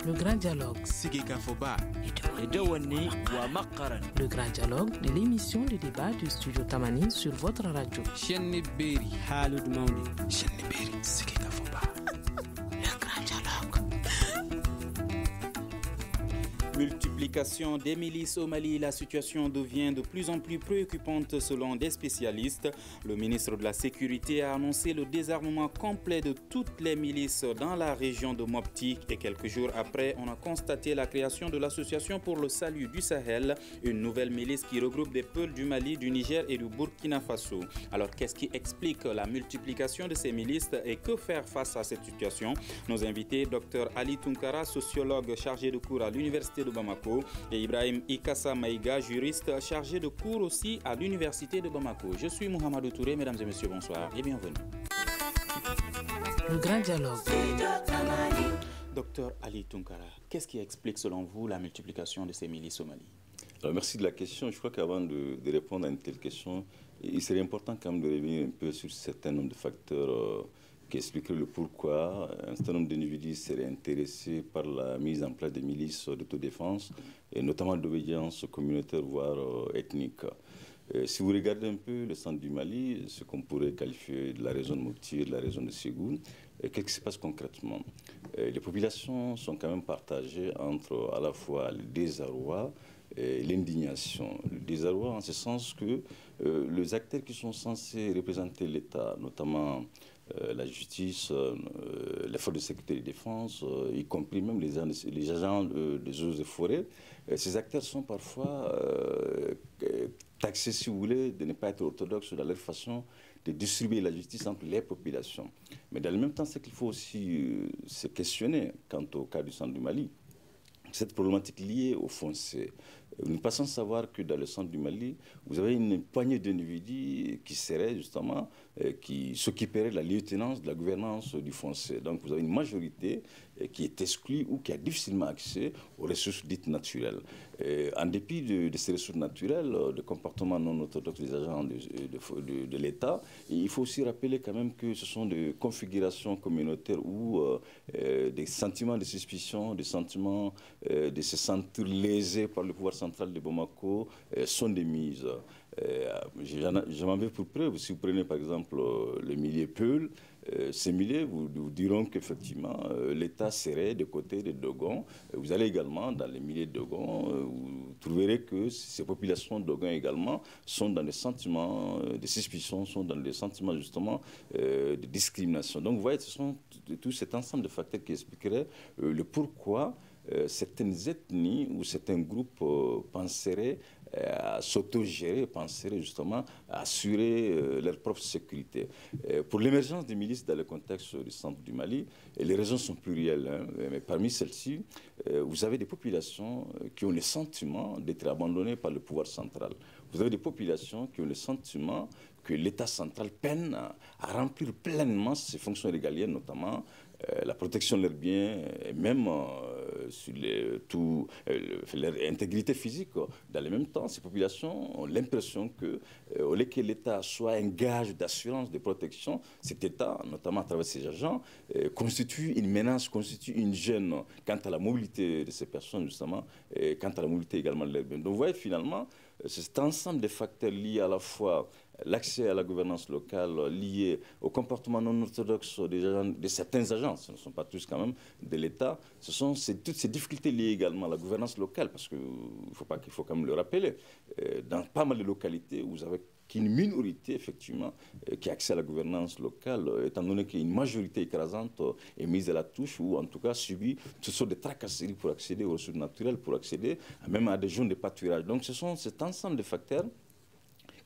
Le grand dialogue. Le grand dialogue de l'émission de débat du studio Tamani sur votre radio. Le grand dialogue. Multiplication des milices au Mali, la situation devient de plus en plus préoccupante selon des spécialistes. Le ministre de la Sécurité a annoncé le désarmement complet de toutes les milices dans la région de Mopti et quelques jours après, on a constaté la création de l'Association pour le salut du Sahel, une nouvelle milice qui regroupe des peuples du Mali, du Niger et du Burkina Faso. Alors qu'est-ce qui explique la multiplication de ces milices et que faire face à cette situation? Nos invités, Dr Ali Tunkara, sociologue chargé de cours à l'Université de Bamako, et Ibrahim Ikassa Maïga, juriste chargé de cours aussi à l'Université de Bamako. Je suis Mohamedou Touré, mesdames et messieurs, bonsoir et bienvenue. Le grand dialogue. Docteur Ali Tunkara, qu'est-ce qui explique selon vous la multiplication de ces milices au Mali? Alors, merci de la question. Je crois qu'avant de répondre à une telle question, il serait important quand même de revenir un peu sur certains nombre de facteurs qui expliqueraient le pourquoi un certain nombre d'individus seraient intéressés par la mise en place des milices d'autodéfense, et notamment d'obédience communautaire, voire ethnique. Si vous regardez un peu le centre du Mali, ce qu'on pourrait qualifier de la région de Mopti et de la région de Ségou, qu'est-ce qui se passe concrètement? Les populations sont quand même partagées entre à la fois le désarroi et l'indignation. Le désarroi en ce sens que les acteurs qui sont censés représenter l'État, notamment la justice, les forces de sécurité et de défense, y compris même les agents des eaux et forêts, ces acteurs sont parfois taxés, si vous voulez, de ne pas être orthodoxes dans leur façon de distribuer la justice entre les populations. Mais dans le même temps, c'est qu'il faut aussi se questionner quant au cas du centre du Mali. Cette problématique liée au foncier. Nous n'êtes pas sans savoir que dans le centre du Mali, vous avez une poignée d'individus qui seraient justement, qui s'occuperaient de la lieutenance, de la gouvernance du foncier. Donc vous avez une majorité qui est exclue ou qui a difficilement accès aux ressources dites naturelles. En dépit de ces ressources naturelles, de comportements non orthodoxes des agents de l'État, il faut aussi rappeler quand même que ce sont des configurations communautaires où des sentiments de suspicion, des sentiments de se sentir lésés par le pouvoir central de Bamako sont démises. J'en avais pour preuve, si vous prenez par exemple le milieu Peul, ces milliers vous diront qu'effectivement l'État serait des côtés des Dogons. Vous allez également dans les milliers de Dogons, vous trouverez que ces populations de Dogons également sont dans des sentiments de suspicion, sont dans des sentiments justement de discrimination. Donc vous voyez, ce sont tout cet ensemble de facteurs qui expliqueraient le pourquoi certaines ethnies ou certains groupes penseraient à s'autogérer, penseraient justement à assurer leur propre sécurité. Pour l'émergence des milices dans le contexte du centre du Mali, les raisons sont plurielles, hein, mais parmi celles-ci, vous avez des populations qui ont le sentiment d'être abandonnées par le pouvoir central. Vous avez des populations qui ont le sentiment que l'État central peine à remplir pleinement ses fonctions régaliennes, notamment la protection de leurs biens, et même sur leur intégrité physique. Dans le même temps, ces populations ont l'impression que, au lieu que l'État soit un gage d'assurance, de protection, cet État, notamment à travers ses agents, constitue une menace, constitue une gêne quant à la mobilité de ces personnes, justement, et quant à la mobilité également de leurs biens. Donc vous voyez, finalement, c'est cet ensemble de facteurs liés à la fois l'accès à la gouvernance locale, lié au comportement non orthodoxe de certains agents, ce ne sont pas tous quand même de l'État, ce sont toutes ces difficultés liées également à la gouvernance locale, parce qu'il faut quand même le rappeler, dans pas mal de localités, vous avez qu'une minorité, effectivement, qui a accès à la gouvernance locale, étant donné qu'une majorité écrasante est mise à la touche ou en tout cas subit toutes sortes de tracasseries pour accéder aux ressources naturelles, pour accéder même à des zones de pâturage. Donc ce sont cet ensemble de facteurs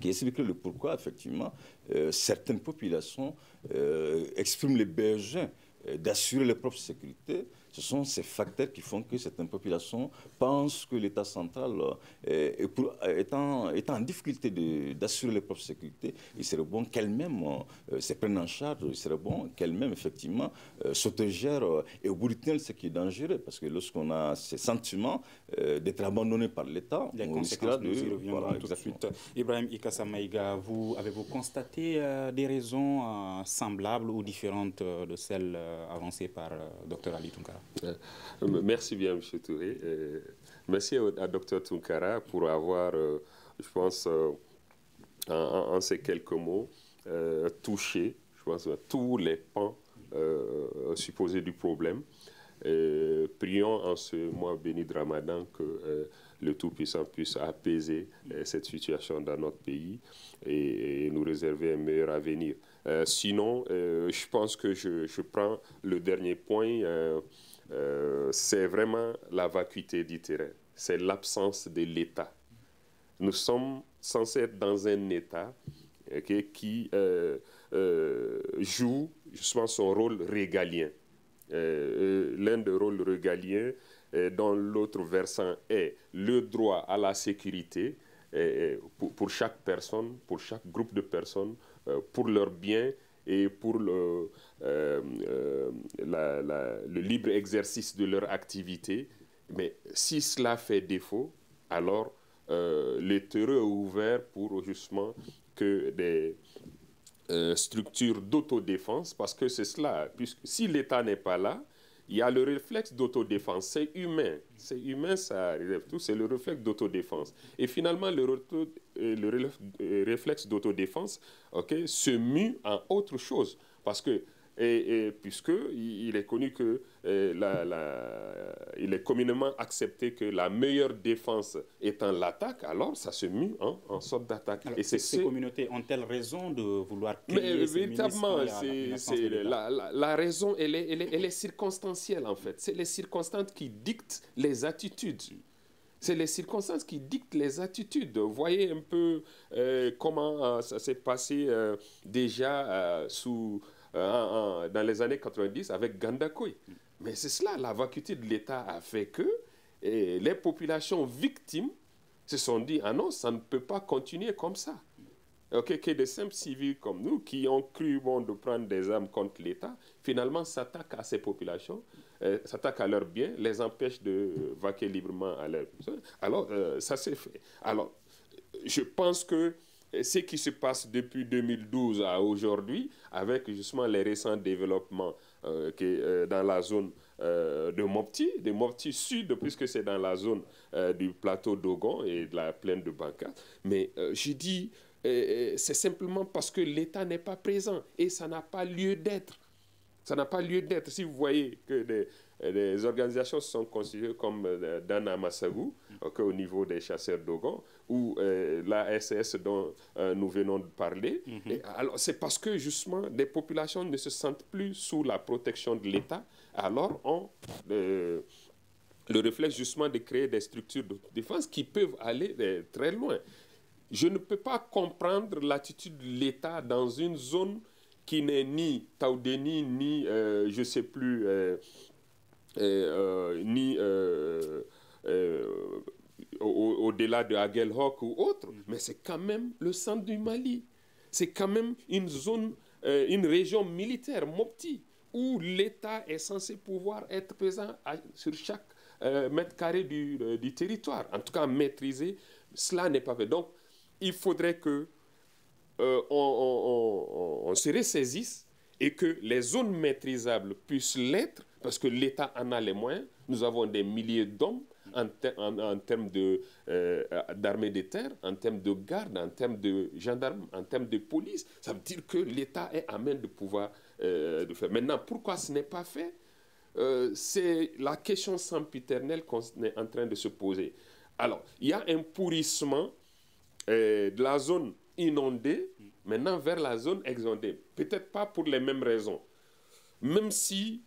qui explique le pourquoi, effectivement, certaines populations expriment les besoins d'assurer leur propre sécurité. Ce sont ces facteurs qui font que certaines populations pensent que l'État central est en difficulté d'assurer leur propre sécurité. Il serait bon qu'elle-même se prenne en charge, il serait bon qu'elle-même, effectivement, s'autogère et au bout du tunnel, ce qui est dangereux. Parce que lorsqu'on a ces sentiments d'être abandonné par l'État, les conséquences, nous y reviendrons tout de suite. Ibrahim Ikassa Maïga, avez-vous constaté des raisons semblables ou différentes de celles avancées par Dr Ali Tunkara? Merci bien, M. Touré. Merci à Dr Tunkara pour avoir, je pense, en ces quelques mots, touché, je pense, tous les pans supposés du problème. Prions en ce mois béni de Ramadan que le Tout-Puissant puisse apaiser cette situation dans notre pays et nous réserver un meilleur avenir. Sinon, je pense que je prends le dernier point, c'est vraiment la vacuité du terrain, c'est l'absence de l'État. Nous sommes censés être dans un État qui joue justement son rôle régalien. L'un des rôles régaliens dont l'autre versant est le droit à la sécurité pour chaque personne, pour chaque groupe de personnes, pour leurs biens et pour le libre exercice de leur activité. Mais si cela fait défaut, alors le terreau est ouvert pour justement que des structures d'autodéfense, parce que c'est cela, puisque si l'État n'est pas là, il y a le réflexe d'autodéfense, c'est humain, ça arrive tout, c'est le réflexe d'autodéfense. Et finalement, le réflexe d'autodéfense se mue en autre chose, parce que puisqu'il est connu que il est communément accepté que la meilleure défense étant l'attaque, alors ça se mue en sorte d'attaque. Et ces communautés ont-elles raison de vouloir créer ces véritablement, la raison, elle est circonstancielle en fait. C'est les circonstances qui dictent les attitudes. C'est les circonstances qui dictent les attitudes. Vous voyez un peu comment ça s'est passé déjà dans les années 90 avec Gandakoy. Mais c'est cela, la vacuité de l'État a fait que les populations victimes se sont dit « Ah non, ça ne peut pas continuer comme ça. » Que des simples civils comme nous, qui ont cru de prendre des armes contre l'État, finalement s'attaquent à ces populations, s'attaquent à leurs biens, les empêchent de vaquer librement à leurs besoins. Alors, ça s'est fait. Alors, je pense que ce qui se passe depuis 2012 à aujourd'hui, avec justement les récents développements dans la zone de Mopti Sud, puisque c'est dans la zone du plateau d'Ogon et de la plaine de Banka. Mais je dis, c'est simplement parce que l'État n'est pas présent et ça n'a pas lieu d'être. Ça n'a pas lieu d'être. Si vous voyez que des organisations se sont constituées comme Dana Massagou, au niveau des chasseurs d'Ogon, ou la SS dont nous venons de parler. Alors, c'est parce que, justement, des populations ne se sentent plus sous la protection de l'État, alors ont le réflexe, justement, de créer des structures de défense qui peuvent aller très loin. Je ne peux pas comprendre l'attitude de l'État dans une zone qui n'est ni Taoudéni, ni, je ne sais plus, ni au-delà de Aguelhok ou autre, mais c'est quand même le centre du Mali. C'est quand même une zone, une région militaire, Mopti, où l'État est censé pouvoir être présent sur chaque mètre carré du territoire. En tout cas, maîtriser, cela n'est pas fait. Donc, il faudrait que on se ressaisisse et que les zones maîtrisables puissent l'être, parce que l'État en a les moyens. Nous avons des milliers d'hommes en termes d'armée de terre, en termes de garde, en termes de gendarmes, en termes de police. Ça veut dire que l'État est à même de pouvoir de faire. Maintenant, pourquoi ce n'est pas fait? C'est la question sempiternelle qu'on est en train de se poser. Alors, il y a un pourrissement de la zone inondée, maintenant vers la zone exondée. Peut-être pas pour les mêmes raisons. Même si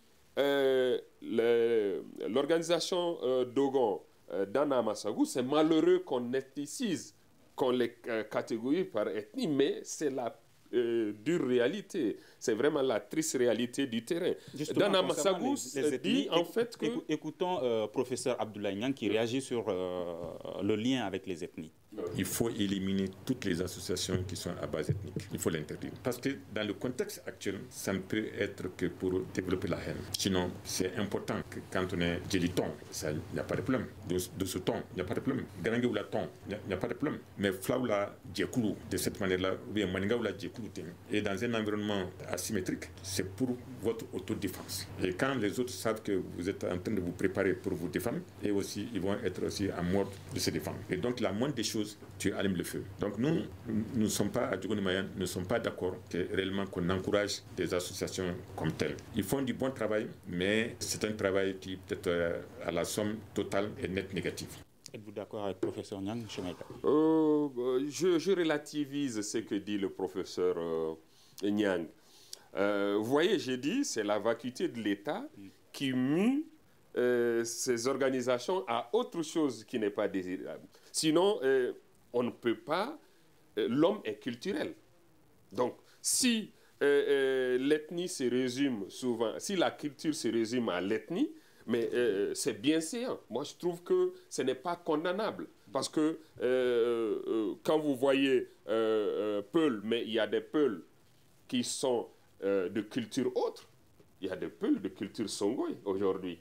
l'organisation d'Ogon, Dana Massagou, c'est malheureux qu'on ethnicise, qu'on les catégorise par ethnie, mais c'est la dure réalité. C'est vraiment la triste réalité du terrain. Dana Massagou dit en fait que... Écoutons professeur Abdoulaye Niang qui réagit sur le lien avec les ethnies. Il faut éliminer toutes les associations qui sont à base ethnique. Il faut l'interdire. Parce que dans le contexte actuel, ça ne peut être que pour développer la haine. Sinon, c'est important que quand on est Djeliton, il n'y a pas de problème. De ce ton, il n'y a pas de problème. Garangue ou la ton, il n'y a pas de problème. Mais Flaoula Djekoulou, de cette manière-là, ou bien Maninga ou la Djekoulou, et dans un environnement asymétrique, c'est pour votre autodéfense. Et quand les autres savent que vous êtes en train de vous préparer pour vous défendre, et aussi, ils vont être aussi à mort de se défendre. Et donc, la moindre des choses, tu allumes le feu. Donc nous ne sommes pas, à Djougoni-Mayan, ne sommes pas d'accord réellement qu'on encourage des associations comme telles. Ils font du bon travail, mais c'est un travail qui peut-être à la somme totale est net négative. Êtes-vous d'accord avec le professeur Niang? Je relativise ce que dit le professeur Niang. Vous voyez, j'ai dit, c'est la vacuité de l'État qui mue ces organisations à autre chose qui n'est pas désirable. Sinon, on ne peut pas... l'homme est culturel. Donc, si l'ethnie se résume souvent... Si la culture se résume à l'ethnie, mais c'est bien séant. Moi, je trouve que ce n'est pas condamnable. Parce que quand vous voyez Peul, mais il y a des Peuls qui sont de culture autre. Il y a des Peuls de culture Songhai aujourd'hui.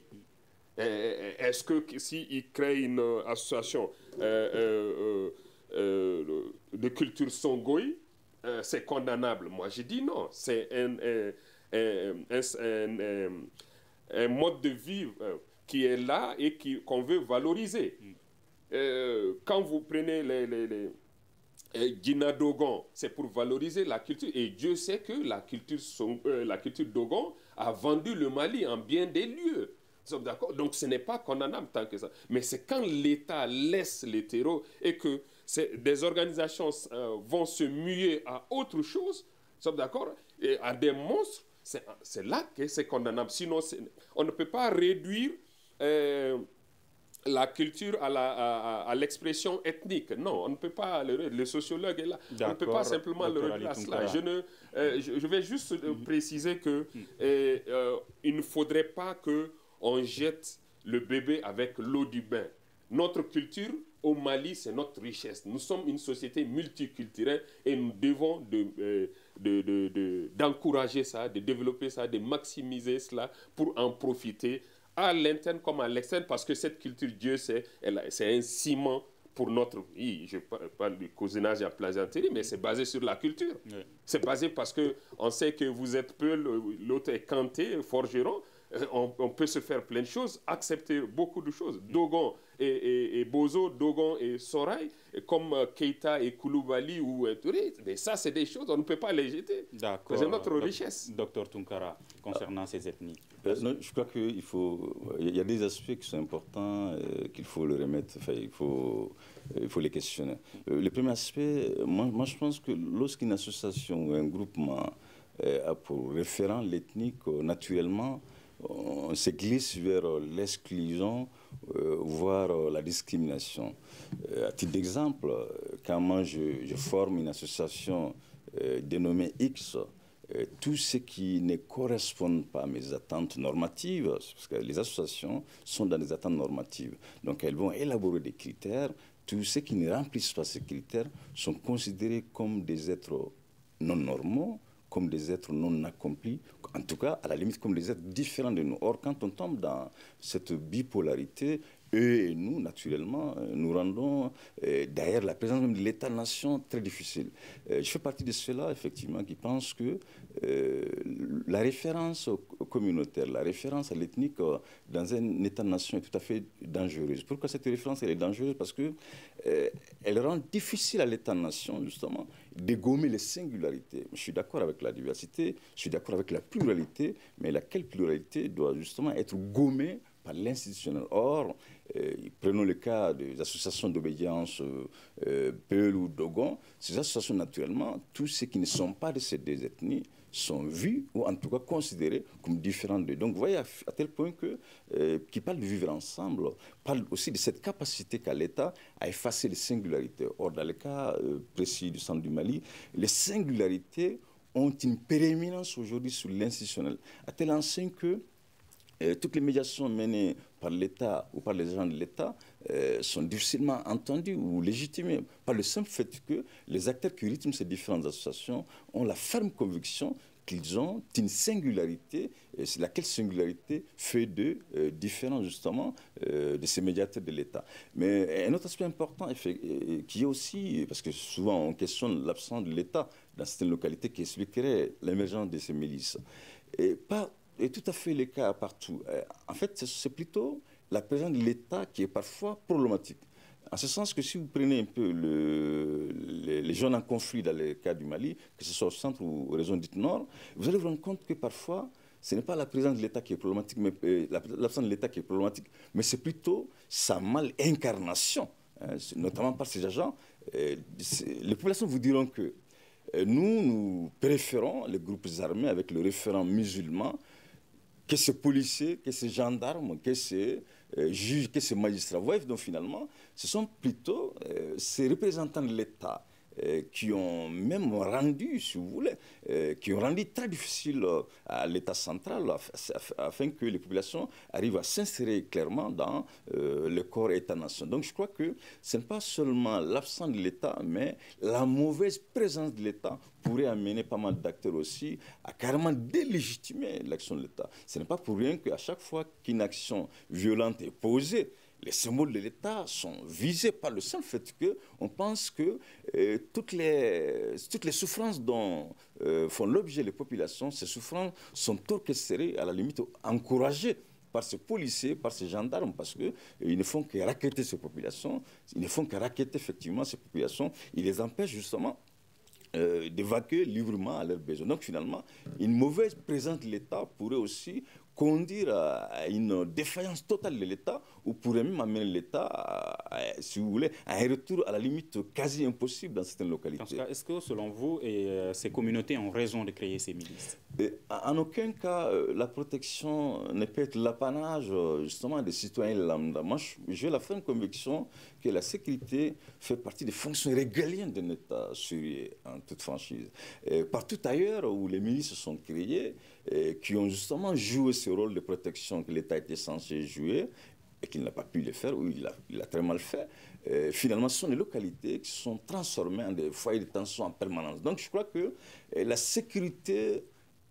Est-ce que s'ils créent une association de culture Songhai, c'est condamnable? Moi, je dis non. C'est un mode de vie qui est là et qu'on veut valoriser. Quand vous prenez les Guina Dogon, c'est pour valoriser la culture. Et Dieu sait que la culture Dogon a vendu le Mali en bien des lieux. D'accord? Donc ce n'est pas condamnable tant que ça. Mais c'est quand l'État laisse les terreaux et que des organisations vont se muer à autre chose, d'accord? Et à des monstres, c'est là que c'est condamnable. Sinon, on ne peut pas réduire la culture à l'expression ethnique. Non, on ne peut pas. Le sociologue est là. On ne peut pas simplement le réduire à cela. Je vais juste préciser que il ne faudrait pas qu'on jette le bébé avec l'eau du bain. Notre culture au Mali, c'est notre richesse. Nous sommes une société multiculturelle et nous devons d'encourager ça, de développer ça, de maximiser cela pour en profiter à l'interne comme à l'externe, parce que cette culture, Dieu sait, c'est un ciment pour notre vie. Je parle du cousinage et la plaisanterie, mais c'est basé sur la culture. Oui. C'est basé parce qu'on sait que vous êtes peu, l'autre est Kanté, forgeron. On peut se faire plein de choses, accepter beaucoup de choses. Dogon et Bozo, Dogon et Soraï, comme Keita et Koulibaly ou Touré, mais ça, c'est des choses, on ne peut pas les jeter. D'accord. C'est notre richesse. Docteur Tunkara, concernant ces ethnies. Non, je crois qu'il y a des aspects qui sont importants, qu'il faut le remettre, enfin, il faut les questionner. Le premier aspect, moi je pense que lorsqu'une association ou un groupement a pour référent l'ethnique, naturellement, on se glisse vers l'exclusion, voire la discrimination. À titre d'exemple, quand moi je forme une association dénommée X, tout ce qui ne correspond pas à mes attentes normatives, parce que les associations sont dans des attentes normatives, donc elles vont élaborer des critères. Tous ceux qui ne remplissent pas ces critères sont considérés comme des êtres non normaux, comme des êtres non accomplis, en tout cas, à la limite, comme des êtres différents de nous. Or, quand on tombe dans cette bipolarité, eux et nous, naturellement, nous rendons d'ailleurs la présence même de l'État-nation très difficile. Je fais partie de ceux-là, effectivement, qui pensent que la référence communautaire, la référence à l'ethnique dans un État-nation est tout à fait dangereuse. Pourquoi cette référence elle est dangereuse? Parce qu'elle rend difficile à l'État-nation, justement, de gommer les singularités. Je suis d'accord avec la diversité, je suis d'accord avec la pluralité, mais laquelle pluralité doit justement être gommée par l'institutionnel. Or, prenons le cas des associations d'obédience Peul ou Dogon, ces associations, naturellement, tous ceux qui ne sont pas de ces deux ethnies sont vus ou en tout cas considérés comme différents d'eux. Donc vous voyez à tel point que qui parle de vivre ensemble, parle aussi de cette capacité qu'a l'État à effacer les singularités. Or, dans le cas précis du centre du Mali, les singularités ont une prééminence aujourd'hui sur l'institutionnel, à tel enseigne que toutes les médiations menées par l'État ou par les agents de l'État sont difficilement entendues ou légitimées par le simple fait que les acteurs qui rythment ces différentes associations ont la ferme conviction qu'ils ont une singularité, et c'est laquelle singularité fait d'eux différents justement de ces médiateurs de l'État. Mais un autre aspect important qui est aussi, parce que souvent on questionne l'absence de l'État dans certaines localités qui expliquerait l'émergence de ces milices. Et tout à fait le cas partout. En fait, c'est plutôt la présence de l'État qui est parfois problématique. En ce sens que si vous prenez un peu les zones en conflit dans le cas du Mali, que ce soit au centre ou aux régions dites nord, vous allez vous rendre compte que parfois, ce n'est pas la présence de l'État qui est problématique, l'absence de l'État qui est problématique, mais c'est plutôt sa mal-incarnation, hein, notamment par ces agents. Les populations vous diront que nous préférons les groupes armés avec le référent musulman que ces policiers, que ces gendarmes, que ces juges, que ces magistrats. Vous voyez, donc finalement, ce sont plutôt ces représentants de l'État qui ont même rendu, si vous voulez, qui ont rendu très difficile à l'État central afin que les populations arrivent à s'insérer clairement dans le corps État-nation. Donc je crois que ce n'est pas seulement l'absence de l'État, mais la mauvaise présence de l'État pourrait amener pas mal d'acteurs aussi à carrément délégitimer l'action de l'État. Ce n'est pas pour rien qu'à chaque fois qu'une action violente est posée, les symboles de l'État sont visés par le simple fait qu'on pense que toutes les souffrances dont font l'objet les populations, ces souffrances sont orchestrées, à la limite encouragées par ces policiers, par ces gendarmes, parce qu'ils ne font que racketter ces populations, ils ne font que racketter effectivement ces populations, ils les empêchent justement d'évacuer librement à leurs besoins. Donc finalement, une mauvaise présence de l'État pourrait aussi conduire à une défaillance totale de l'État ou pourrait même amener l'État, si vous voulez, à un retour à la limite quasi impossible dans certaines localités. Dans ce cas, est-ce que selon vous, ces communautés ont raison de créer ces milices? En aucun cas, la protection ne peut être l'apanage justement des citoyens lambda. Moi, j'ai la ferme conviction que la sécurité fait partie des fonctions régaliennes d'un État syrien, en toute franchise. Partout ailleurs où les milices sont créées, qui ont justement joué ce rôle de protection que l'État était censé jouer, et qu'il n'a pas pu le faire, ou il a très mal fait, finalement, ce sont des localités qui se sont transformées en des foyers de tension en permanence. Donc, je crois que la sécurité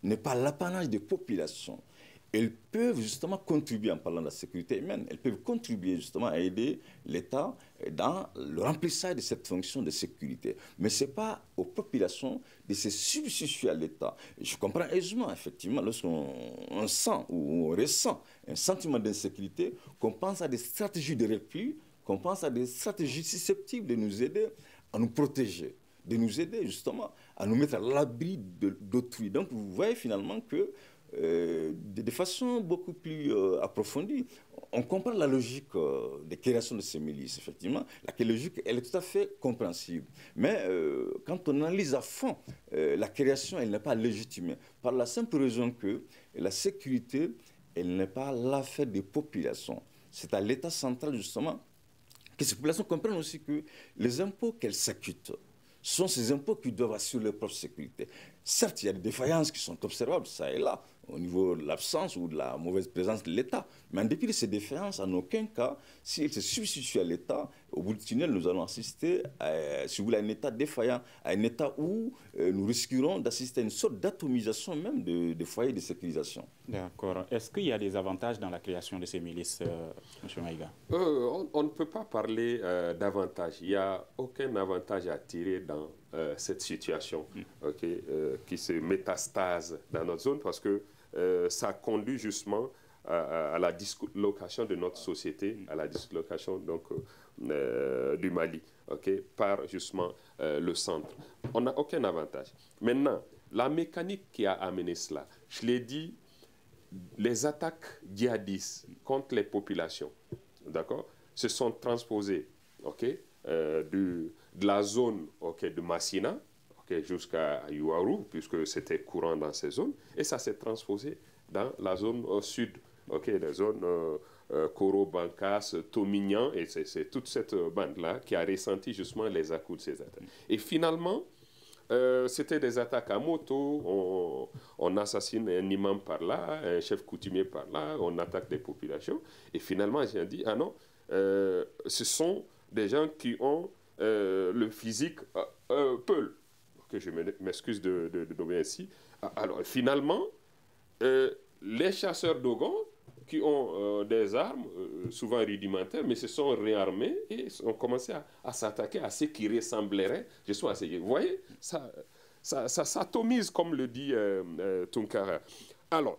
n'est pas l'apanage des populations. Elles peuvent justement contribuer, en parlant de la sécurité humaine, elles peuvent contribuer justement à aider l'État dans le remplissage de cette fonction de sécurité. Mais ce n'est pas aux populations de se substituer à l'État. Je comprends aisément, effectivement, lorsqu'on sent ou on ressent un sentiment d'insécurité, qu'on pense à des stratégies de repli, qu'on pense à des stratégies susceptibles de nous aider à nous protéger, de nous aider justement à nous mettre à l'abri d'autrui. Donc vous voyez finalement que de façon beaucoup plus approfondie, on comprend la logique de création de ces milices, effectivement. La logique, elle est tout à fait compréhensible. Mais quand on analyse à fond, la création, elle n'est pas légitimée. Par la simple raison que la sécurité, elle n'est pas l'affaire des populations. C'est à l'État central, justement, que ces populations comprennent aussi que les impôts qu'elles s'acquittent sont ces impôts qui doivent assurer leur propre sécurité. Certes, il y a des défaillances qui sont observables, ça et là, au niveau de l'absence ou de la mauvaise présence de l'État. Mais en dépit de ces défaillances, en aucun cas, si elles se substituent à l'État, au bout du tunnel, nous allons assister à, si vous voulez, à un État défaillant, à un État où nous risquerons d'assister à une sorte d'atomisation même des foyers de sécurisation. D'accord. Est-ce qu'il y a des avantages dans la création de ces milices, M. Maïga? On ne peut pas parler d'avantages. Il n'y a aucun avantage à tirer dans cette situation qui se métastase dans notre zone parce que ça conduit justement à la dislocation de notre société, à la dislocation donc, du Mali, par justement le centre. On n'a aucun avantage. Maintenant, la mécanique qui a amené cela, je l'ai dit, les attaques djihadistes contre les populations, d'accord, se sont transposées, de la zone de Massina jusqu'à Yuaru, puisque c'était courant dans ces zones, et ça s'est transposé dans la zone sud, la zone Koro, Bankas, Tomignan, et c'est toute cette bande-là qui a ressenti justement les à-coups de ces attaques. Et finalement, c'était des attaques à moto, on assassine un imam par là, un chef coutumier par là, on attaque des populations. Et finalement, j'ai dit, ah non, ce sont des gens qui ont le physique peul, que je m'excuse de nommer ainsi. Alors finalement, les chasseurs Dogon, qui ont des armes, souvent rudimentaires, mais se sont réarmés et ont commencé à s'attaquer à ce qui ressemblerait, je suis assez. Vous voyez, ça s'atomise, comme le dit Tunkara. Alors,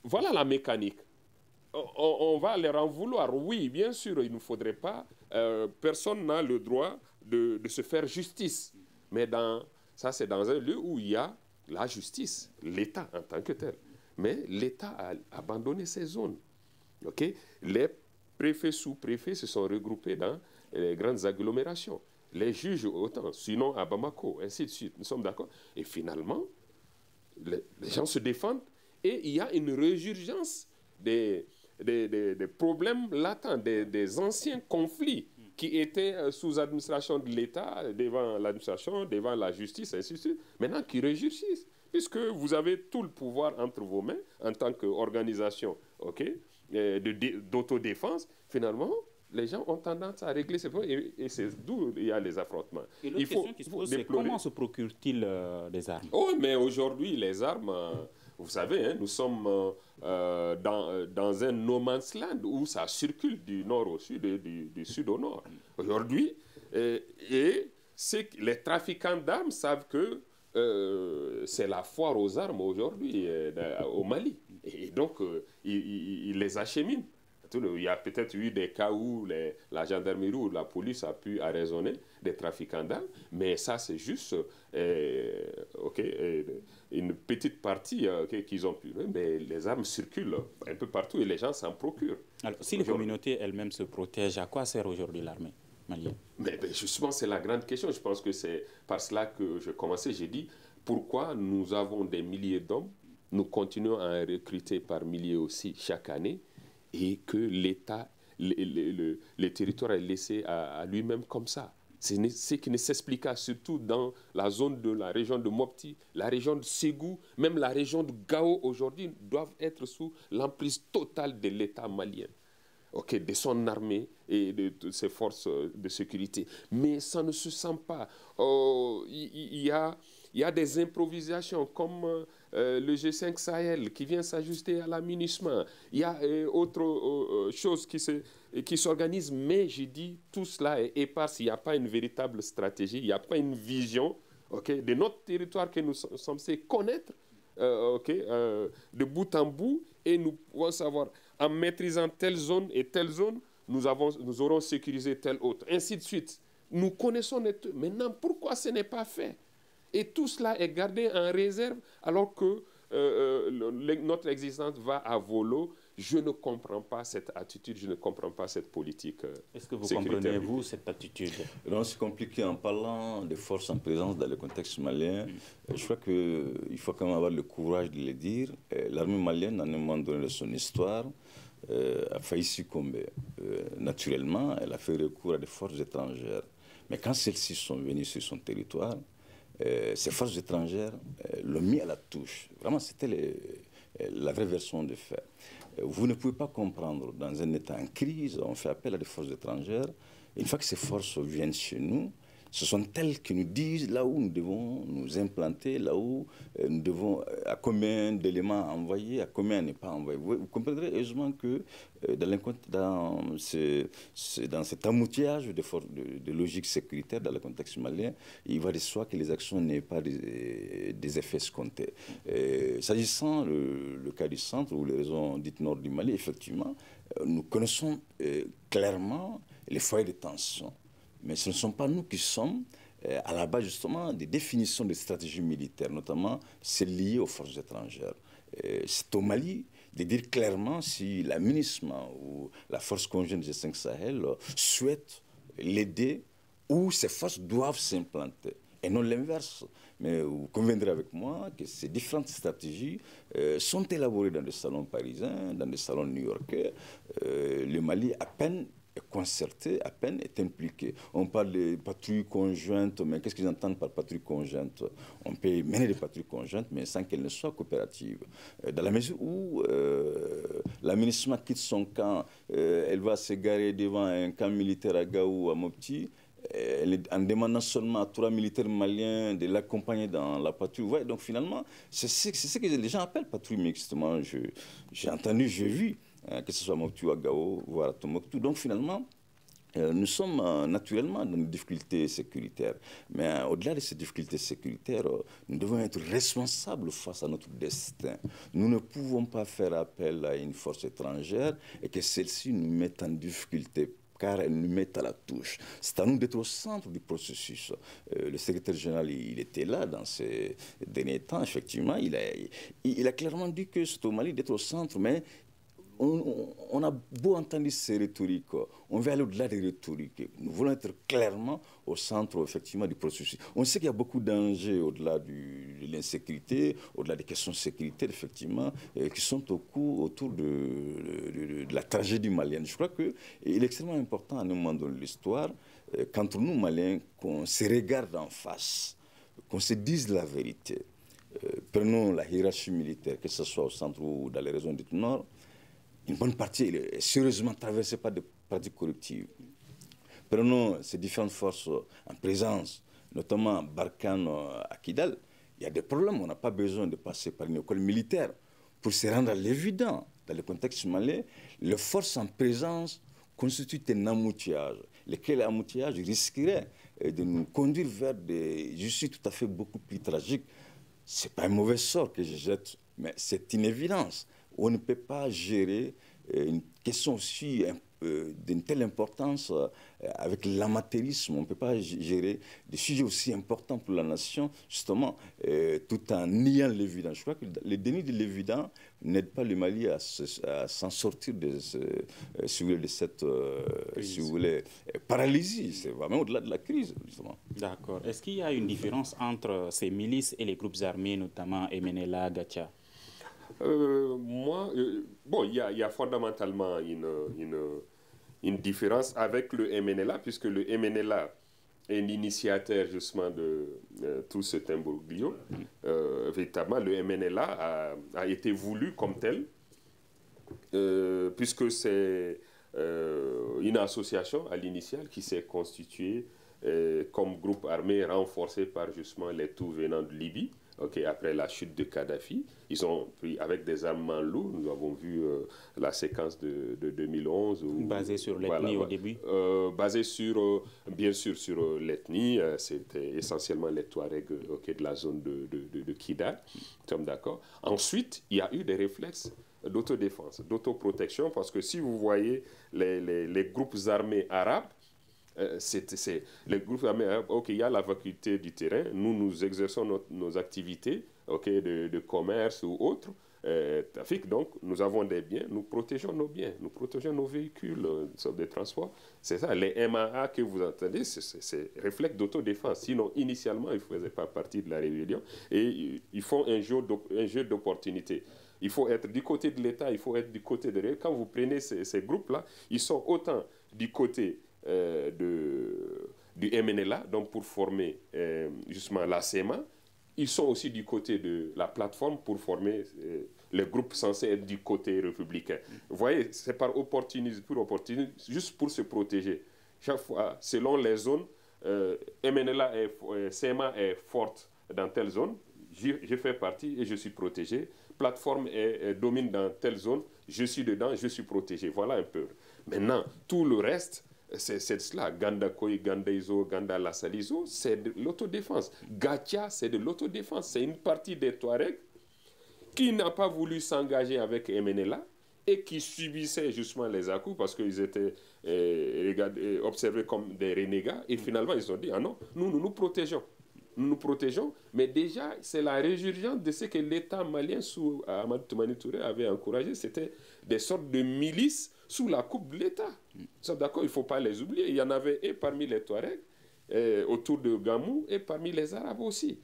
voilà la mécanique. On va leur en vouloir. Oui, bien sûr, il ne faudrait pas. Personne n'a le droit de se faire justice. Mais ça, c'est dans un lieu où il y a la justice, l'État en tant que tel. Mais l'État a abandonné ces zones. Okay? Les préfets, sous-préfets se sont regroupés dans les grandes agglomérations. Les juges autant, sinon à Bamako, ainsi de suite. Nous sommes d'accord? Et finalement, les gens se défendent et il y a une résurgence des problèmes latents, des anciens conflits qui étaient sous administration de l'État, devant l'administration, devant la justice, ainsi de suite, maintenant qui résurgissent. Puisque vous avez tout le pouvoir entre vos mains en tant qu'organisation d'autodéfense, finalement, les gens ont tendance à régler ces problèmes et c'est d'où il y a les affrontements. Et l'autre question qui se pose, c'est comment se procurent-ils des armes? Oh, mais aujourd'hui, les armes, vous savez, hein, nous sommes dans un no man's land où ça circule du nord au sud et du sud au nord. Aujourd'hui, les trafiquants d'armes savent que c'est la foire aux armes aujourd'hui au Mali. Et donc, ils les acheminent. Il y a peut-être eu des cas où la gendarmerie ou la police a pu arraisonner des trafiquants d'armes, mais ça, c'est juste une petite partie qu'ils ont pu. Mais les armes circulent un peu partout et les gens s'en procurent. Alors, si les communautés elles-mêmes se protègent, à quoi sert aujourd'hui l'armée malienne? Mais justement, c'est la grande question. Je pense que c'est par cela que je commençais. J'ai dit, pourquoi nous avons des milliers d'hommes, nous continuons à en recruter par milliers aussi chaque année, et que l'État, le territoire est laissé à lui-même comme ça. C'est ce qui ne s'explique pas, surtout dans la zone de la région de Mopti, la région de Ségou, même la région de Gao aujourd'hui doivent être sous l'emprise totale de l'État malien. De son armée et de ses forces de sécurité. Mais ça ne se sent pas. Il y a des improvisations comme le G5 Sahel qui vient s'ajuster à l'amunissement. Il y a autre chose qui s'organise, mais je dis tout cela est épars. Il n'y a pas une véritable stratégie, il n'y a pas une vision de notre territoire que nous sommes censés connaître de bout en bout, et nous pouvons savoir, en maîtrisant telle zone et telle zone, nous aurons sécurisé telle autre, ainsi de suite. Nous connaissons maintenant pourquoi ce n'est pas fait. Et tout cela est gardé en réserve alors que notre existence va à volo. Je ne comprends pas cette attitude, je ne comprends pas cette politique. Est-ce que vous comprenez, vous, cette attitude? Non, c'est compliqué. En parlant des forces en présence dans le contexte malien, je crois qu'il faut quand même avoir le courage de le dire. L'armée malienne, à un moment donné de son histoire, a failli succomber. Naturellement, elle a fait recours à des forces étrangères. Mais quand celles-ci sont venues sur son territoire, ces forces étrangères l'ont mis à la touche. Vraiment, c'était la vraie version des faits. Vous ne pouvez pas comprendre, dans un État en crise, on fait appel à des forces étrangères. Une fois que ces forces viennent chez nous, ce sont elles qui nous disent là où nous devons nous implanter, là où nous devons, à combien d'éléments envoyer, à combien ne pas envoyer. Vous comprendrez aisément que dans cet amoutillage de logique sécuritaire dans le contexte malien, il va de soi que les actions n'aient pas des effets escomptés. S'agissant le cas du centre ou les régions dites nord du Mali, effectivement, nous connaissons clairement les foyers de tension. Mais ce ne sont pas nous qui sommes à la base justement des définitions de stratégies militaires, notamment celles liées aux forces étrangères. C'est au Mali de dire clairement si l'amunissement ou la force conjointe G5 Sahel souhaite l'aider où ces forces doivent s'implanter, et non l'inverse. Mais vous conviendrez avec moi que ces différentes stratégies sont élaborées dans des salons parisiens, dans des salons new-yorkais. Le Mali, à peine, est concertée à peine est impliquée. On parle de patrouilles conjointes, mais qu'est-ce qu'ils entendent par patrouille conjointe? On peut mener des patrouilles conjointes, mais sans qu'elles ne soient coopératives. Dans la mesure où la MINUSMA quitte son camp, elle va se garer devant un camp militaire à Gao ou à Mopti, en demandant seulement à 3 militaires maliens de l'accompagner dans la patrouille. Ouais, donc finalement, c'est ce que les gens appellent patrouille mixte. Moi, j'ai entendu, j'ai vu, que ce soit à Mopti ou à Gao, voire à Tombouctou. Donc finalement, nous sommes naturellement dans des difficultés sécuritaires. Mais au-delà de ces difficultés sécuritaires, nous devons être responsables face à notre destin. Nous ne pouvons pas faire appel à une force étrangère et que celle-ci nous mette en difficulté, car elles nous mettent à la touche. C'est à nous d'être au centre du processus. Le secrétaire général, il était là dans ces derniers temps, effectivement. Il a clairement dit que c'est au Mali d'être au centre, mais on a beau entendre ces rhétoriques, on veut aller au-delà des rhétoriques. Nous voulons être clairement au centre, effectivement, du processus. On sait qu'il y a beaucoup d'enjeux au-delà de l'insécurité, au-delà des questions sécuritaires, effectivement, qui sont autour de la tragédie malienne. Je crois qu'il est extrêmement important, à un moment donné de l'histoire, qu'entre nous, Maliens, qu'on se regarde en face, qu'on se dise la vérité. Prenons la hiérarchie militaire, que ce soit au centre ou dans les régions du Nord. Une bonne partie est sérieusement traversée par des pratiques corruptives. Prenons ces différentes forces en présence, notamment Barkhane à Kidal. Il y a des problèmes, on n'a pas besoin de passer par une école militaire pour se rendre à l'évident. Dans le contexte malien, les forces en présence constituent un embouteillage, lequel embouteillage risquerait de nous conduire vers des issues tout à fait beaucoup plus tragiques. Ce n'est pas un mauvais sort que je jette, mais c'est une évidence. On ne peut pas gérer une question aussi d'une telle importance avec l'amateurisme. On ne peut pas gérer des sujets aussi importants pour la nation, justement, tout en niant l'évident. Je crois que le déni de l'évident n'aide pas le Mali à s'en sortir de cette si vous voulez, paralysie. C'est vraiment au-delà de la crise, justement. D'accord. Est-ce qu'il y a une différence entre ces milices et les groupes armés, notamment MNLA, Gacha? Il y a fondamentalement une différence avec le MNLA, puisque le MNLA est l'initiateur justement de tout cet imbroglio. Véritablement, le MNLA a été voulu comme tel, puisque c'est une association à l'initiale qui s'est constituée comme groupe armé renforcé par justement les tout venant de Libye. Après la chute de Kadhafi, ils ont pris avec des armements lourds. Nous avons vu la séquence de 2011. Basée sur l'ethnie au début. Basée bien sûr sur l'ethnie. C'était essentiellement les Touaregs de la zone de Kidal. Nous sommes d'accord. Ensuite, il y a eu des réflexes d'autodéfense, d'autoprotection, parce que si vous voyez les groupes armés arabes, c'est les groupes armés arabes, il y a la vacuité du terrain, nous exerçons nos activités de commerce ou autres, trafic, donc nous avons des biens, nous protégeons nos biens, nous protégeons nos véhicules de transport. C'est ça, les MAA que vous entendez, c'est réflexe d'autodéfense. Sinon, initialement, ils ne faisaient pas partie de la rébellion et ils font un jeu d'opportunité. Il faut être du côté de l'État, il faut être du côté de l'État. Quand vous prenez ces groupes-là, ils sont autant du côté du MNLA, donc pour former justement la CEMA. Ils sont aussi du côté de la plateforme pour former les groupes censés être du côté républicain. Vous voyez, c'est par opportunisme, juste pour se protéger. Chaque fois, selon les zones, MNLA CEMA est forte dans telle zone, je fais partie et je suis protégé. Plateforme domine dans telle zone, je suis dedans, je suis protégé. Voilà un peu. Maintenant, tout le reste, c'est cela. Ganda Koyi, Ganda Izo, Ganda Lassalizo, c'est de l'autodéfense. Gacha, c'est de l'autodéfense. C'est une partie des Touaregs qui n'a pas voulu s'engager avec MNLA et qui subissait justement les à-coups parce qu'ils étaient observés comme des renégats. Et finalement, ils ont dit, ah non, nous nous protégeons. Nous nous protégeons, mais déjà, c'est la résurgence de ce que l'État malien sous Amadou Toumani Touré avait encouragé. C'était des sortes de milices sous la coupe de l'État. D'accord, il ne faut pas les oublier. Il y en avait et parmi les Touaregs, autour de Gamou, et parmi les Arabes aussi.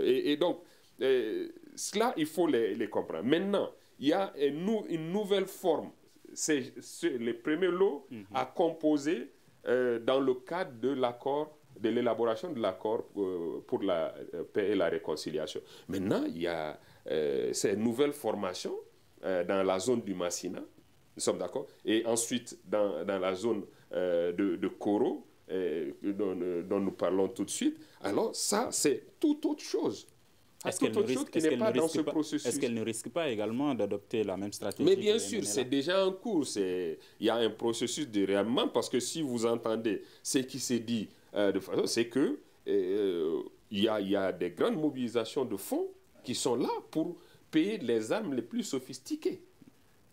Et donc, cela, il faut les comprendre. Maintenant, il y a une nouvelle forme c'est les premiers lots à composer dans le cadre de l'accord, de l'élaboration de l'accord pour la paix et la réconciliation. Maintenant, il y a ces nouvelles formations dans la zone du Massina, nous sommes d'accord, et ensuite dans la zone de Koro, dont nous parlons tout de suite. Alors ça, c'est tout autre chose. Est-ce qu'elle ne risque pas également d'adopter la même stratégie? Mais bien sûr, c'est déjà en cours. Il y a un processus de réarmement, parce que si vous entendez ce qui s'est dit de façon, c'est que il y a des grandes mobilisations de fonds qui sont là pour payer les armes les plus sophistiquées.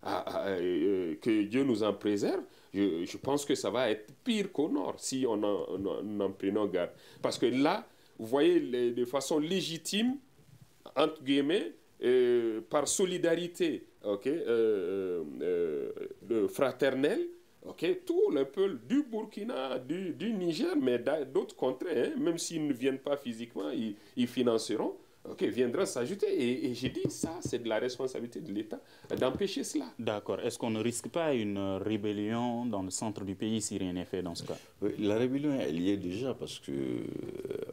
Que Dieu nous en préserve. Je pense que ça va être pire qu'au nord si on en prenant garde. Parce que là, vous voyez, de façon légitime, entre guillemets, par solidarité fraternelle, tout le peuple du Burkina, du Niger, mais d'autres contrées, même s'ils ne viennent pas physiquement, ils financeront. Viendra s'ajouter. Et j'ai dit, ça, c'est de la responsabilité de l'État d'empêcher cela. D'accord. Est-ce qu'on ne risque pas une rébellion dans le centre du pays si rien n'est fait dans ce cas? Oui, la rébellion, elle y est déjà parce que,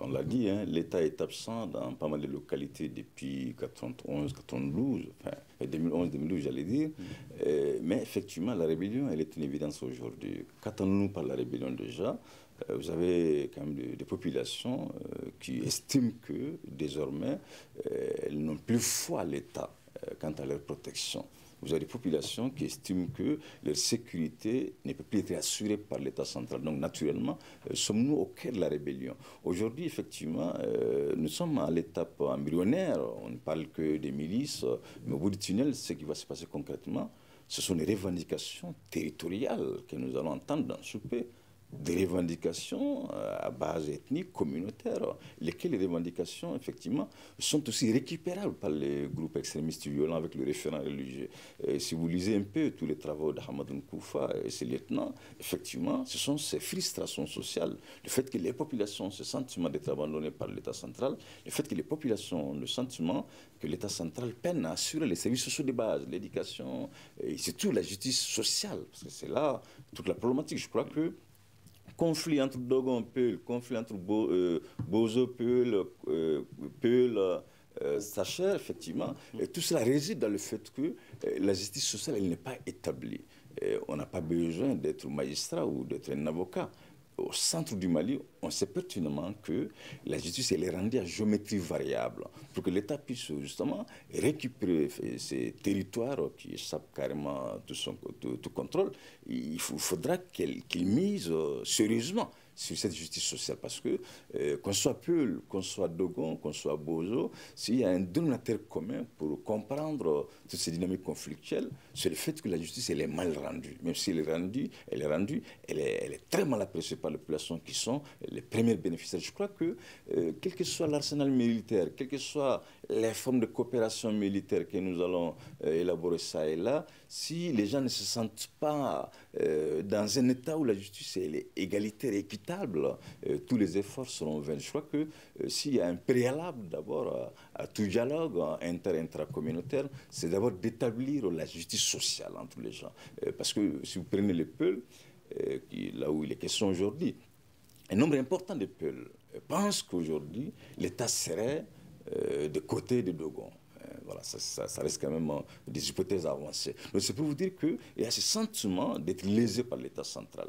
on l'a dit, l'État est absent dans pas mal de localités depuis 91, 92, enfin 2011, 2012, j'allais dire. Mais effectivement, la rébellion, elle est une évidence aujourd'hui. Qu'attendons-nous par la rébellion déjà? Vous avez quand même des populations qui estiment que désormais elles n'ont plus foi à l'État quant à leur protection. Vous avez des populations qui estiment que leur sécurité ne peut plus être assurée par l'État central. Donc naturellement, sommes-nous au cœur de la rébellion. Aujourd'hui, effectivement, nous sommes à l'étape embryonnaire. On ne parle que des milices, mais au bout du tunnel, ce qui va se passer concrètement, ce sont les revendications territoriales que nous allons entendre dans ce pays. Des revendications à base ethnique, communautaire, lesquelles les revendications, effectivement, sont aussi récupérables par les groupes extrémistes violents avec le référent religieux. Si vous lisez un peu tous les travaux d'Ahmadou Nkoufa et ses lieutenants, effectivement, ce sont ces frustrations sociales, le fait que les populations ont ce sentiment d'être abandonnées par l'État central, le fait que les populations ont le sentiment que l'État central peine à assurer les services sociaux de base, l'éducation, et surtout la justice sociale, parce que c'est là toute la problématique. Je crois que conflit entre Dogon Peul, conflit entre Bozo Peul, Sacher, effectivement, et tout cela réside dans le fait que la justice sociale, elle n'est pas établie. On n'a pas besoin d'être magistrat ou d'être un avocat. Au centre du Mali, on sait pertinemment que la justice elle est rendue à géométrie variable pour que l'État puisse justement récupérer ces territoires qui échappent carrément à tout contrôle. Il faudra qu'il mise sérieusement sur cette justice sociale parce que qu'on soit Peul, qu'on soit Dogon, qu'on soit Bozo, s'il y a un dénominateur commun pour comprendre toutes ces dynamiques conflictuelles, c'est le fait que la justice elle est mal rendue. Même si elle est rendue, elle est très mal appréciée par les populations qui sont les premiers bénéficiaires. Je crois que quel que soit l'arsenal militaire, quelles que soient les formes de coopération militaire que nous allons élaborer ça et là, si les gens ne se sentent pas dans un état où la justice elle est égalitaire et équitable, tous les efforts seront vains. Je crois que s'il y a un préalable d'abord à tout dialogue intracommunautaire, c'est d'abord d'établir la justice sociale entre les gens. Parce que si vous prenez les Peuls, là où il est question aujourd'hui, un nombre important de Peuls pensent qu'aujourd'hui, l'État serait de côté de Dogon. Voilà, ça reste quand même des hypothèses avancées. Donc c'est pour vous dire qu'il y a ce sentiment d'être lésé par l'État central.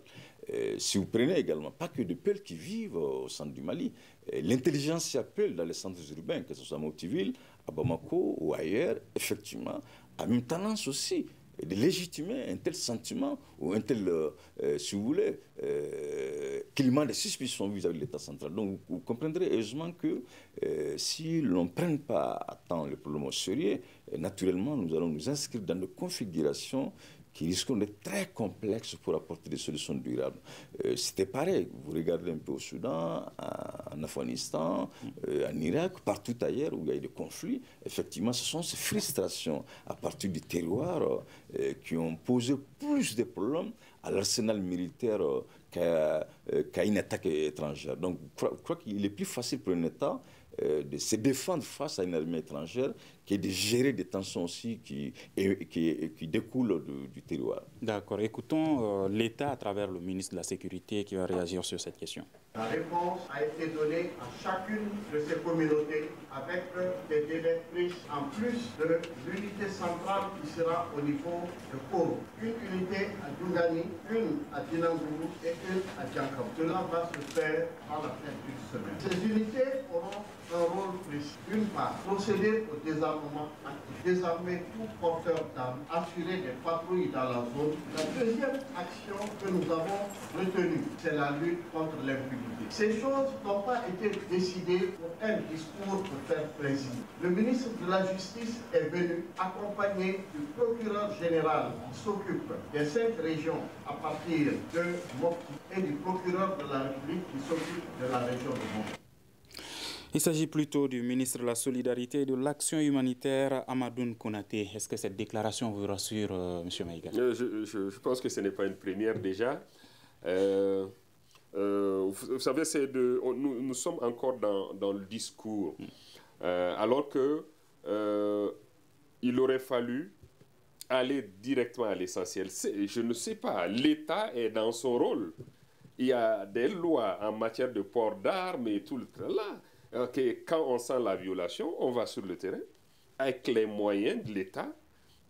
Si vous prenez également, pas que de Peuls qui vivent au centre du Mali, l'intelligentsia Peul dans les centres urbains, que ce soit à Motiville, à Bamako ou ailleurs, effectivement, a une tendance aussi de légitimer un tel sentiment ou un tel, si vous voulez, climat de suspicion vis-à-vis de l'État central. Donc vous comprendrez aisément que si l'on ne prenne pas à temps le problème au sérieux, naturellement nous allons nous inscrire dans des configurations qui risquent d'être très complexes pour apporter des solutions durables. C'était pareil, vous regardez un peu au Soudan, en Afghanistan, en Irak, partout ailleurs où il y a eu des conflits, effectivement ce sont ces frustrations à partir du terroir qui ont posé plus de problèmes à l'arsenal militaire qu'à une attaque étrangère. Donc je crois qu'il est plus facile pour un État de se défendre face à une armée étrangère qui est de gérer des tensions aussi qui découlent du terroir. D'accord. Écoutons l'État à travers le ministre de la Sécurité qui va réagir sur cette question. La réponse a été donnée à chacune de ces communautés avec des délais pris en plus de l'unité centrale qui sera au niveau de Koro. Une unité à Dungani, une à Dinangourou et une à Djankam. Cela va se faire par la fin d'une semaine. Ces unités auront un rôle précis. D'une part, procéder au désarmement actif, désarmer tout porteur d'armes, assurer des patrouilles dans la zone. La deuxième action que nous avons retenue, c'est la lutte contre l'impunité. Ces choses n'ont pas été décidées pour un discours de faire plaisir. Le ministre de la Justice est venu accompagné du procureur général qui s'occupe des 5 régions à partir de Mopti et du procureur de la République qui s'occupe de la région de Mopti. Il s'agit plutôt du ministre de la Solidarité et de l'Action humanitaire, Amadoune Konaté. Est-ce que cette déclaration vous rassure, M. Maïga? Je pense que ce n'est pas une première déjà. Vous savez, nous sommes encore dans le discours, alors que il aurait fallu aller directement à l'essentiel. Je ne sais pas, l'État est dans son rôle. Il y a des lois en matière de port d'armes et tout le tralala. Okay, quand on sent la violation, on va sur le terrain avec les moyens de l'État.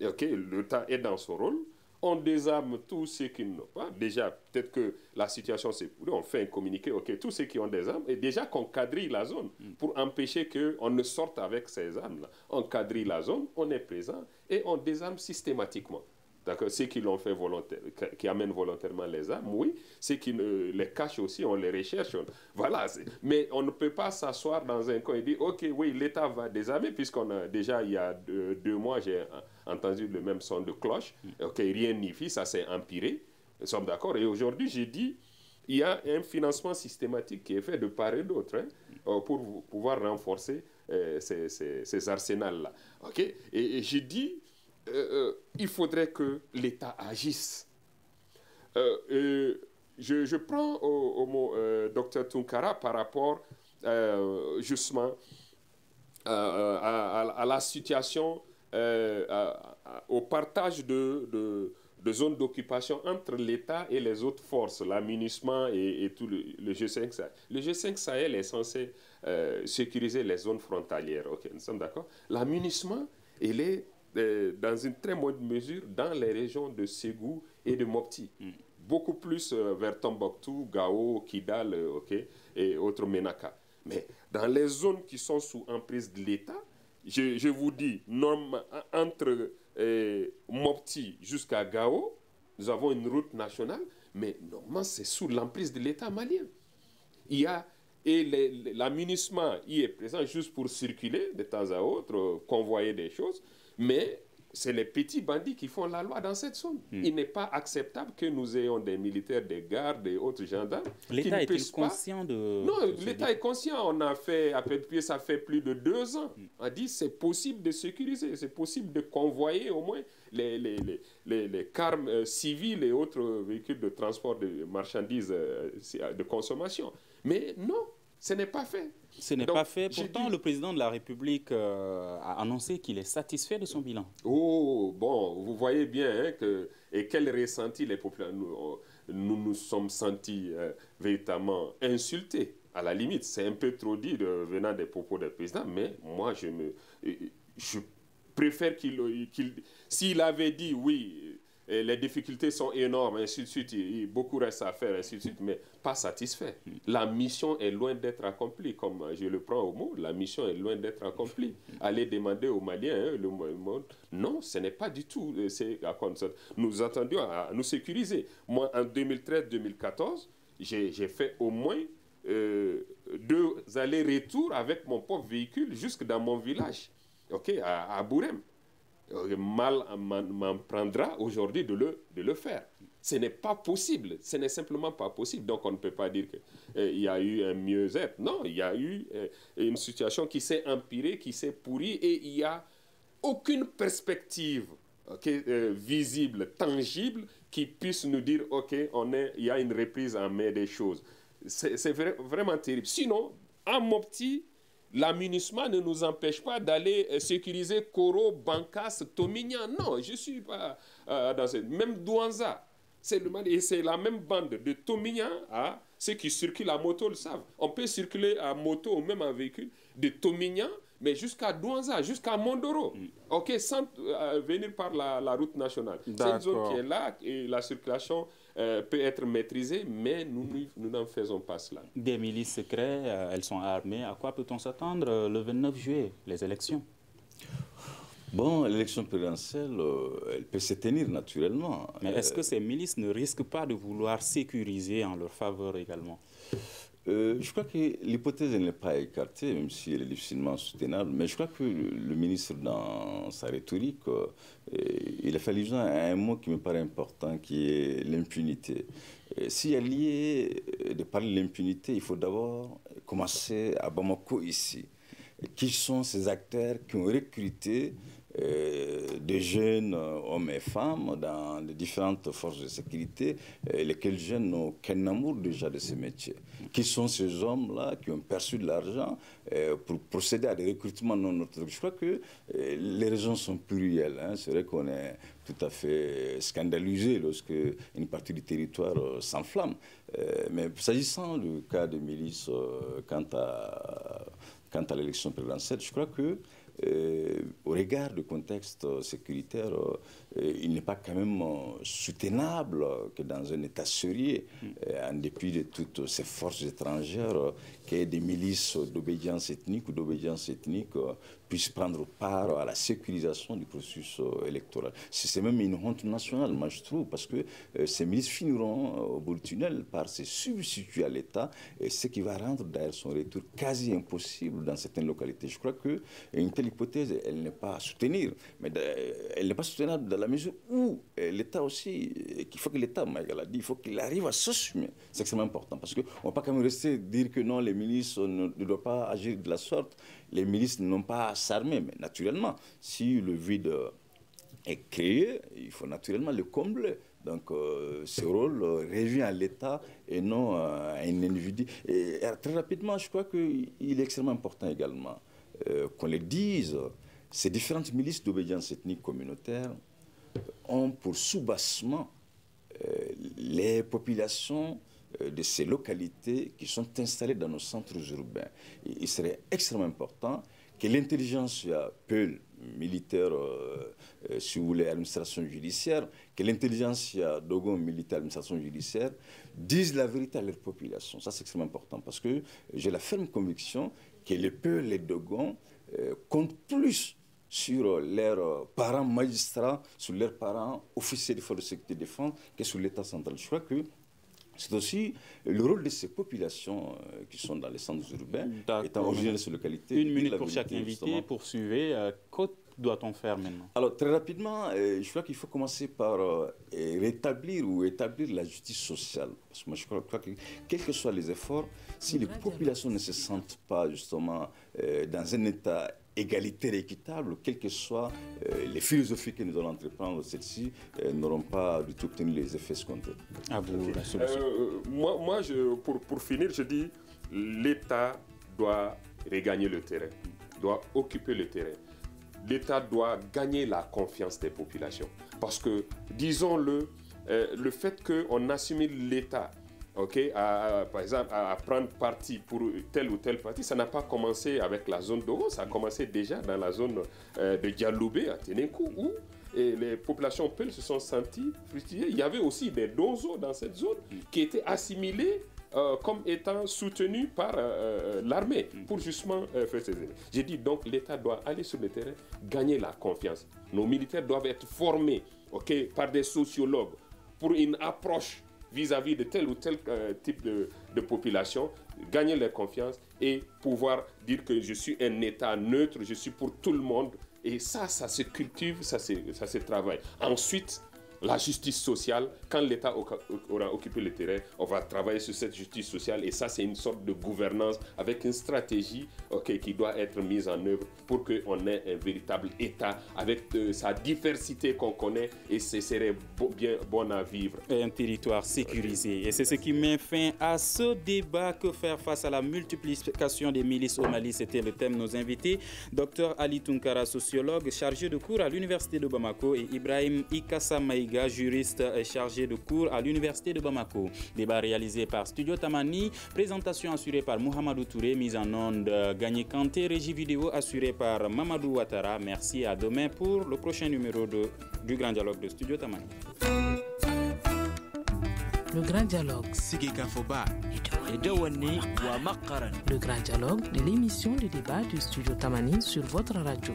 Okay, l'État est dans son rôle. On désarme tous ceux qui n'ont pas. Déjà, peut-être que la situation s'est pourrie. On fait un communiqué, ok, tous ceux qui ont des armes. Et déjà qu'on quadrille la zone pour empêcher qu'on ne sorte avec ces armes-là. On quadrille la zone, on est présent et on désarme systématiquement. D'accord. Ceux qui l'ont fait volontairement, qui amènent volontairement les armes, oui. Ceux qui les cachent aussi, on les recherche. Voilà. Mais on ne peut pas s'asseoir dans un coin et dire, ok, oui, l'État va désarmer, puisqu'on a déjà, il y a 2 mois, j'ai entendu le même son de cloche. Ok, rien n'y fit, ça s'est empiré. Nous sommes d'accord. Et aujourd'hui, j'ai dit, il y a un financement systématique qui est fait de part et d'autre pour pouvoir renforcer ces arsenals-là. Ok. Et j'ai dit, il faudrait que l'État agisse. Je prends au mot Dr Tunkara par rapport justement à la situation, au partage de zones d'occupation entre l'État et les autres forces, l'amunissement et tout le G5 Sahel. Le G5 Sahel est censé sécuriser les zones frontalières. Ok, nous sommes d'accord. L'amunissement, il est dans une très moindre mesure dans les régions de Ségou et de Mopti. Beaucoup plus vers Tombouctou, Gao, Kidal, et autres Ménaka. Mais dans les zones qui sont sous emprise de l'État, je vous dis, entre Mopti jusqu'à Gao, nous avons une route nationale, mais normalement c'est sous l'emprise de l'État malien. Il y a l'amunissement y est présent juste pour circuler de temps à autre, convoyer des choses. Mais c'est les petits bandits qui font la loi dans cette zone. Il n'est pas acceptable que nous ayons des militaires, des gardes et autres gendarmes. L'État est-il conscient de... Non, l'État est conscient. On a fait, à peu près, ça fait plus de 2 ans. On a dit c'est possible de sécuriser, c'est possible de convoyer au moins les cars civils et autres véhicules de transport de marchandises de consommation. Mais non, ce n'est pas fait. Ce n'est pas fait. Pourtant, le président de la République a annoncé qu'il est satisfait de son bilan. Oh, bon, vous voyez bien et quel ressenti les populations. Nous sommes sentis véritablement insultés. À la limite, c'est un peu trop dit venant des propos du président, mais moi, je préfère s'il avait dit oui, les difficultés sont énormes, ainsi de suite, beaucoup reste à faire, ainsi de suite, mais pas satisfait. La mission est loin d'être accomplie, comme je le prends au mot, la mission est loin d'être accomplie. Allez demander aux Maliens, le monde, non, ce n'est pas du tout. Nous attendions à nous sécuriser. Moi, en 2013-2014, j'ai fait au moins 2 allers-retours avec mon propre véhicule jusque dans mon village, à Bourem. Mal m'en prendra aujourd'hui de le faire. Ce n'est pas possible. Ce n'est simplement pas possible. Donc, on ne peut pas dire qu'il y a eu un mieux-être. Non, il y a eu une situation qui s'est empirée, qui s'est pourrie et il n'y a aucune perspective visible, tangible, qui puisse nous dire, il y a une reprise en main des choses. C'est vraiment terrible. Sinon, à Mopti, la MINUSMA ne nous empêche pas d'aller sécuriser Koro, Bankas, Tomignan. Non, je ne suis pas dans cette... Même Douanza, c'est le Mali. Et c'est la même bande de Tomignan à ceux qui circulent à moto le savent. On peut circuler à moto ou même en véhicule de Tomignan, mais jusqu'à Douanza, jusqu'à Mondoro. OK, sans venir par la route nationale. C'est une zone qui est là et la circulation peut être maîtrisée, mais nous n'en faisons pas cela. Des milices secrètes, elles sont armées. À quoi peut-on s'attendre le 29 juillet, les élections? Bon, l'élection présidentielle, elle peut se tenir naturellement. Mais est-ce que ces milices ne risquent pas de vouloir sécuriser en leur faveur également? Je crois que l'hypothèse n'est pas écartée, même si elle est difficilement soutenable. Mais je crois que le ministre, dans sa rhétorique, il a fait allusion à un mot qui me paraît important, qui est l'impunité. S'il y a lié de parler de l'impunité, il faut d'abord commencer à Bamako, ici. Qui sont ces acteurs qui ont recruté des jeunes hommes et femmes dans les différentes forces de sécurité, lesquels jeunes n'ont aucun amour déjà de ce métier. Qui sont ces hommes-là qui ont perçu de l'argent pour procéder à des recrutements non orthodoxes? Je crois que les raisons sont plurielles. Hein. C'est vrai qu'on est tout à fait scandalisé lorsque une partie du territoire s'enflamme. Mais s'agissant du cas des milices quant à l'élection présidentielle, je crois que au regard du contexte sécuritaire, il n'est pas quand même soutenable que dans un État sérieux, en dépit de toutes ces forces étrangères, qu'il y ait des milices d'obédience ethnique ou d'obédience ethnique puissent prendre part à la sécurisation du processus électoral. C'est même une honte nationale, moi je trouve, parce que ces milices finiront au bout du tunnel par se substituer à l'État, et ce qui va rendre d'ailleurs son retour quasi impossible dans certaines localités. Je crois qu'une telle hypothèse, elle n'est pas à soutenir, mais elle n'est pas soutenable dans la mesure où l'État aussi, qu'il faut que l'État, Maïga l'a dit, il faut qu'il arrive à s'assumer. C'est extrêmement important, parce qu'on ne va pas quand même rester dire que non, les milices ne doivent pas agir de la sorte. Les milices n'ont pas à s'armer, mais naturellement, si le vide est créé, il faut naturellement le combler. Donc, ce rôle revient à l'État et non à un individu. Et très rapidement, je crois qu'il est extrêmement important également qu'on le dise. Ces différentes milices d'obédience ethnique communautaire ont pour soubassement les populations de ces localités qui sont installées dans nos centres urbains. Il serait extrêmement important que l'intelligence militaire, si vous voulez, administration judiciaire, que l'intelligence Dogon militaire, administration judiciaire, disent la vérité à leur population. Ça, c'est extrêmement important parce que j'ai la ferme conviction que les Peuls, les Dogons comptent plus sur leurs parents magistrats, sur leurs parents officiers de force de sécurité et de défense que sur l'État central. Je crois que c'est aussi le rôle de ces populations qui sont dans les centres urbains, étant originaires de ces localités. Une minute pour chaque invité. Poursuivez. Que doit-on faire maintenant? Alors, très rapidement, je crois qu'il faut commencer par rétablir ou établir la justice sociale. Parce que moi, je crois que, quels que soient les efforts, si les populations ne se sentent pas, justement, dans un état égalitaire et équitable, quelles que soient les philosophies que nous allons entreprendre, celles-ci n'auront pas du tout obtenu les effets escomptés. À vous, la solution. Moi pour finir, je dis l'État doit regagner le terrain, doit occuper le terrain. L'État doit gagner la confiance des populations. Parce que, disons-le, le fait qu'on assimile l'État, par exemple, à prendre parti pour tel ou tel parti, ça n'a pas commencé avec la zone d'Ogo, ça a commencé déjà dans la zone de Dialoubé, à Ténékou, où les populations Peuls se sont senties frustrées. Il y avait aussi des Donzo dans cette zone qui étaient assimilés comme étant soutenus par l'armée pour justement faire ces éléments. J'ai dit donc l'État doit aller sur le terrain, gagner la confiance. Nos militaires doivent être formés par des sociologues pour une approche vis-à-vis de tel ou tel type de population, gagner leur confiance et pouvoir dire que je suis un État neutre, je suis pour tout le monde. Et ça se cultive, ça se travaille. Ensuite, La justice sociale, quand l'État aura occupé le terrain, on va travailler sur cette justice sociale et ça, c'est une sorte de gouvernance avec une stratégie qui doit être mise en œuvre pour qu'on ait un véritable État avec sa diversité qu'on connaît et ce serait bien bon à vivre. Un territoire sécurisé. Et c'est ce qui met fin à ce débat. Que faire face à la multiplication des milices au Mali? C'était le thème de nos invités. Dr Ali Tunkara, sociologue, chargé de cours à l'Université de Bamako, et Ibrahim Ikassa Maïga, juriste chargé de cours à l'Université de Bamako. Débat réalisé par Studio Tamani, présentation assurée par Mohamedou Touré, mise en onde Gagné Kanté, régie vidéo assurée par Mamadou Ouattara. Merci, à demain pour le prochain numéro du Grand Dialogue de Studio Tamani. Le Grand Dialogue. Le Grand Dialogue de l'émission de débat du Studio Tamani sur votre radio.